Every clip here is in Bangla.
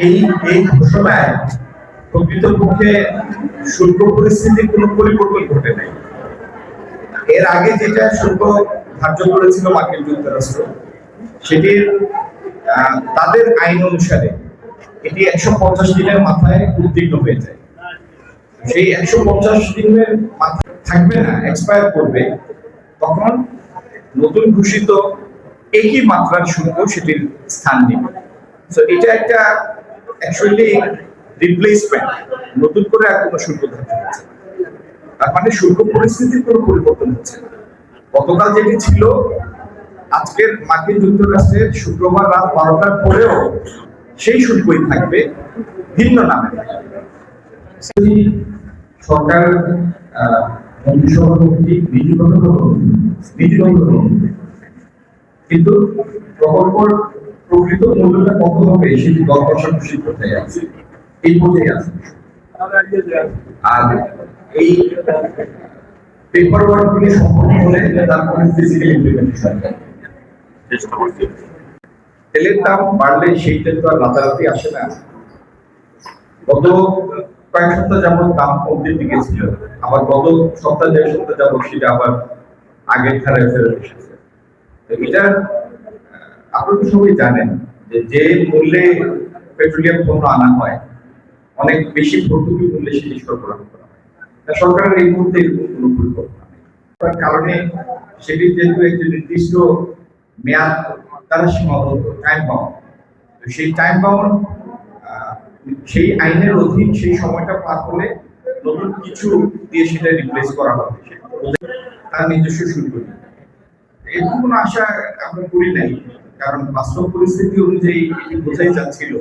এই এই ঘোষণায় প্রকৃতপক্ষে শুল্ক পরিস্থিতির কোনো পরিবর্তন ঘটে নাই। এর আগে যেটা শুল্ক ধার্য করেছিল মার্কিন যুক্তরাষ্ট্র, সেটির তাদের আইন অনুসারে এটি 150 দিনের মাথায় উত্তীর্ণ হয়ে যায়। সেই 150 দিনের মাথায় থাকবে না, এক্সপায়ার করবে, তখন নতুন ঘোষিত একই মাত্রার শুল্ক সেটির স্থান নেবে। তো এটা একটা অ্যাকচুয়ালি রিপ্লেসমেন্ট, নতুন করে আর কোনো শুল্ক ধার্য হচ্ছে না। তার মানে শুল্ক পরিস্থিতির কোনো পরিবর্তন হচ্ছে না। গতকাল যেটি ছিল, আজকের মার্কিন যুক্তরাষ্ট্রের শুক্রবার রাত 12টার পরেও সেই শুল্কই থাকবে, ভিন্ন নামে। সরকার মন্ত্রিসভা কমিটি নীতিগত কিন্তু প্রকল্পের প্রকৃত মূল্যটা কত হবে সেটি দর কষাকষি করতে আছে, এই পর্যায়ে আছে। আর এই পেপার ওয়ার্ক গুলি সম্পন্ন হলে তারপরে ফিজিক্যাল ইমপ্লিমেন্টেশন। তেলের দাম বাড়লে সেই তেল তো আর রাতারাতি আসে না। গত কয়েক সপ্তাহ যাবত দাম কমতে দিকে ছিল, আবার গত সপ্তাহ 1.5 সপ্তাহ যাবত সেটা আবার আগের ধারায় ফেরত এসেছে। এটা আপনারা সবাই জানেন যে মূল্যে পেট্রোলিয়াম পণ্য আনা হয়, অনেক বেশি ভর্তুকি মূল্যে সেটি সরবরাহ করা হয়। সরকারের এই মুহূর্তে কোনো পরিকল্পনা নেই, তার কারণে সেটি যেহেতু একটি নির্দিষ্ট মেয়াদ দ্বারা সীমাবদ্ধ, টাইম বাউন্ড, সেই টাইম বাউন্ড, সেই আইনের অধীন সেই সময়টা পার হলে নতুন কিছু দিয়ে সেটা রিপ্লেস করা হবে, তার নিজস্ব শুল্ক নেই। এরকম কোনো আশা আমরা করি নাই, কারণ বাস্তব পরিস্থিতি অনুযায়ী এটি বোঝাই যাচ্ছিল।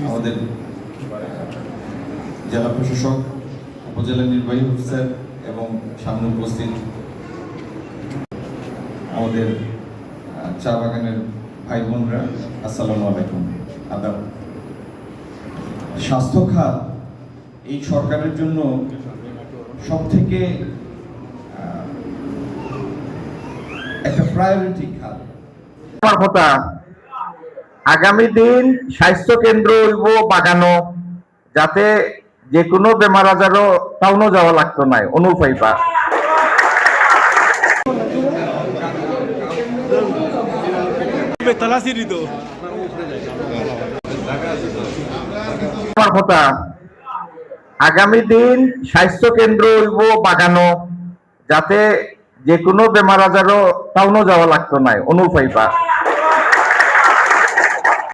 আমাদের জেলা প্রশাসক, উপজেলা নির্বাহী অফিসার এবং সামনে উপস্থিত আমাদের চা বাগানের ভাই বোনরা, আসসালামু আলাইকুম, আদাব। স্বাস্থ্য খাত এই সরকারের জন্য সবথেকে একটা প্রায়োরিটি খাত। আগামী দিন স্বাস্থ্য কেন্দ্র হইব বাগানো, যাতে যে কোনো বেমার আজারও টাউনও যাওয়া লাগতো নাই, অনুপাইবা। আগামী দিন স্বাস্থ্য কেন্দ্র হইব বাগানো, যাতে যে কোনো বেমার আজারও টাউনও যাওয়া লাগতো নাই, অনুপাইবা।